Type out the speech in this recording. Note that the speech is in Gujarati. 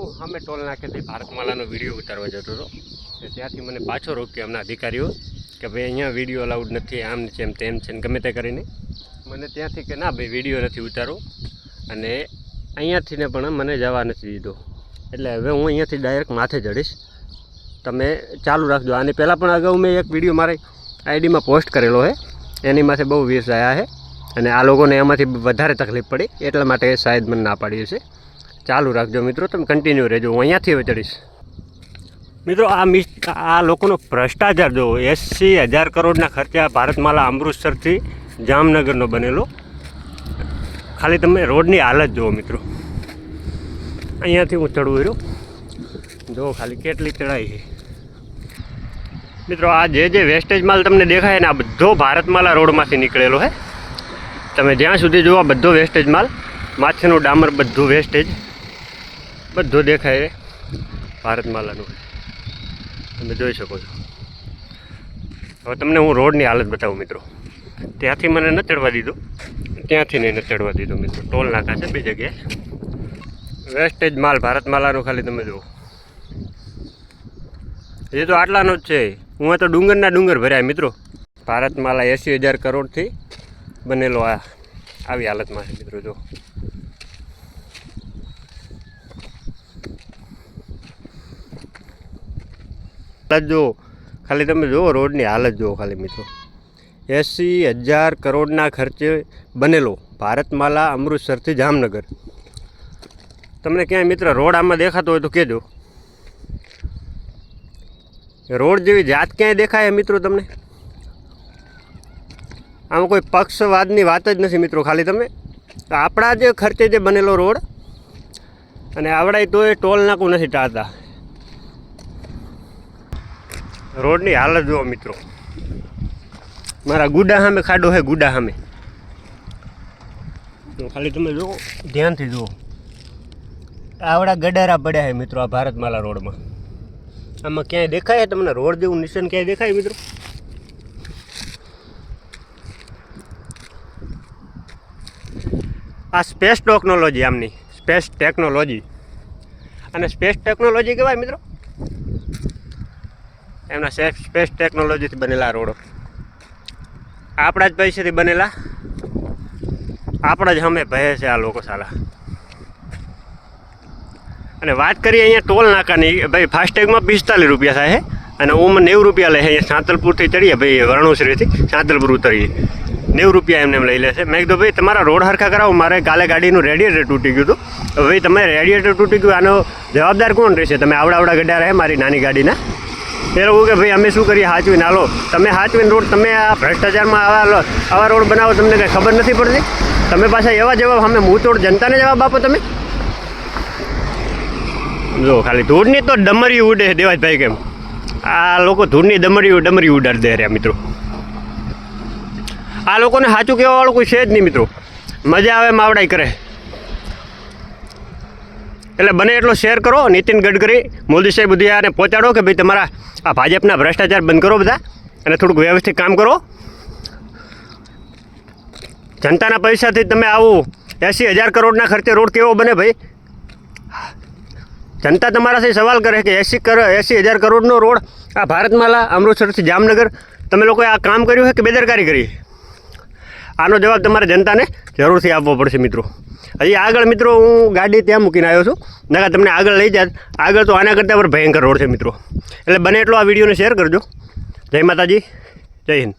અમે ટોલ નાખેથી ભારતમાલાનો વિડીયો ઉતારવા જતો હતો, ત્યાંથી મને પાછો રોક્યો એમના અધિકારીઓ કે ભાઈ અહીંયા વિડીયો અલાઉડ નથી, આમ છે એમ તેમ છે, ગમે તે કરીને મને ત્યાંથી કે ના ભાઈ વિડીયો નથી ઉતારો, અને અહીંયાથી ને પણ મને જવા નથી દીધો. એટલે હવે હું અહીંયાથી ડાયરેક્ટ માથે ચડીશ. તમે ચાલુ રાખજો. આની પહેલાં પણ અગાઉ મેં એક વિડીયો મારી આઈડીમાં પોસ્ટ કરેલો છે, એની માથે બહુ વ્યૂઝ આવ્યા છે, અને આ લોકોને એમાંથી વધારે તકલીફ પડી, એટલા માટે શાયદ મને ના પાડી હશે. ચાલુ રાખજો મિત્રો, તમે કન્ટિન્યુ રહેજો. હું અહીંયાથી હવે ચડીશ. મિત્રો આ લોકોનો ભ્રષ્ટાચાર જુઓ. 80,000 કરોડના ખર્ચા ભારતમાલા અમૃતસરથી જામનગરનો બનેલો. ખાલી તમે રોડની હાલત જુઓ મિત્રો. અહીંયાથી હું ચડવું રહ્યો, જુઓ ખાલી કેટલી ચડાઈ છે મિત્રો. આ જે વેસ્ટેજ માલ તમને દેખાય ને, આ બધો ભારતમાલા રોડમાંથી નીકળેલો છે. તમે જ્યાં સુધી જુઓ બધો વેસ્ટેજ માલ, માથેનું ડામર, બધું વેસ્ટેજ બધું દેખાય છે ભારતમાલાનું. તમે જોઈ શકો છો. હવે તમને હું રોડની હાલત બતાવું મિત્રો. ત્યાંથી મને ન ચડવા દીધો, ત્યાંથી નહીં ચડવા દીધો મિત્રો. ટોલ નાકા છે બે જગ્યાએ. વેસ્ટેજ માલ ભારતમાલાનું ખાલી તમે જુઓ. એ તો આટલાનો જ છે. હું તો ડુંગરના ડુંગર ભર્યા મિત્રો. ભારતમાલા 80,000 કરોડથી બનેલો આવી હાલતમાં છે મિત્રો. જો જુઓ ખાલી તમે જુઓ રોડની હાલત જુઓ ખાલી મિત્રો. 80,000 કરોડના ખર્ચે બનેલો ભારતમાલા અમૃતસરથી જામનગર. તમને ક્યાંય મિત્ર રોડ આમાં દેખાતો હોય તો કહેજો. રોડ જેવી જાત ક્યાંય દેખાય મિત્રો તમને? આમાં કોઈ પક્ષવાદની વાત જ નથી મિત્રો. ખાલી તમે આપણા જે ખર્ચે જે બનેલો રોડ, અને આવડાય તો એ ટોલ નાકું નથી ટાળતા. રોડની હાલત જુઓ મિત્રો. મારા ગુડા સામે ખાડો છે, ગુડા સામે. તો ખાલી તમે જુઓ, ધ્યાનથી જુઓ. આવડા ગડારા પડ્યા છે મિત્રો આ ભારતમાલા રોડમાં. આમાં ક્યાંય દેખાય તમને રોડ જેવું નિશાન ક્યાંય દેખાય મિત્રો? આ સ્પેસ ટેકનોલોજી, આમની સ્પેસ ટેકનોલોજી. અને સ્પેસ ટેકનોલોજી કહેવાય મિત્રો. એમના સ્પેસ ટેકનોલોજીથી બનેલા રોડો, આપણા જ પૈસાથી બનેલા, આપણા જ સામે ભય છે આ લોકો સાલા. અને વાત કરીએ અહીંયા ટોલ નાકાની, ભાઈ ફાસ્ટેગમાં 45 રૂપિયા થાય છે, અને ઓમાં 90 રૂપિયા લે છે. અહીંયા સાંતલપુરથી ચડીએ ભાઈ, વર્ણોશ્રીથી સાંતલપુર ઉતરીએ, 90 રૂપિયા એમને લઈ લે છે. મેં કીધું ભાઈ તમારા રોડ હરખા કરાવો, મારે કાલે ગાડીનું રેડિયેટર તૂટી ગયું હતું. ભાઈ તમે રેડિયેટર તૂટી ગયું, આનો જવાબદાર કોણ રહેશે? તમે આવડા ગड्ढा રહે મારી નાની ગાડીના. એ લોકો કે ભાઈ અમે શું કરીએ, હાચવીને હાલો. તમે હાચવીને રોડ, તમે આ ભ્રષ્ટાચારમાં આવા રોડ બનાવો, તમને કંઈ ખબર નથી પડતી? તમે પાછા એવા જવાબ અમે મૂંતોડ જનતાને જવાબ આપો તમે. જો ખાલી ધૂળની તો ડમરી ઉડે દેવાજભાઈ. કેમ આ લોકો ધૂળની ડમરી ઉડાડી દે રહ્યા મિત્રો. આ લોકોને સાચું કહેવાવાળું કોઈ છે જ નહીં મિત્રો. મજા આવે એમ આવડાઈ કરે. એટલે બને એટલો શેર કરો. નીતિન ગડકરી, મોદી સાહેબ બધું પહોંચાડો કે ભાઈ તમારા આ ભાજપના ભ્રષ્ટાચાર બંધ કરો બધા, અને થોડુંક વ્યવસ્થિત કામ કરો. જનતાના પૈસાથી તમે આવું 80,000 કરોડના ખર્ચે રોડ કેવો બને ભાઈ? જનતા તમારાથી સવાલ કરે કે 80,000 કરોડનો રોડ આ ભારતમાલા અમૃતસરથી જામનગર તમે લોકોએ આ કામ કર્યું છે કે બેદરકારી કરી? આનો જવાબ તમારે જનતાને જરૂરથી આપવો પડશે મિત્રો. હજી આગળ મિત્રો હું ગાડી ત્યાં મૂકીને આવ્યો છું, નકા તમને આગળ લઈ જાત. આગળ તો આના કરતાં પણ ભયંકર રોડ છે મિત્રો. એટલે બને એટલો આ વિડીયોને શેર કરજો. જય માતાજી, જય હિન્દ.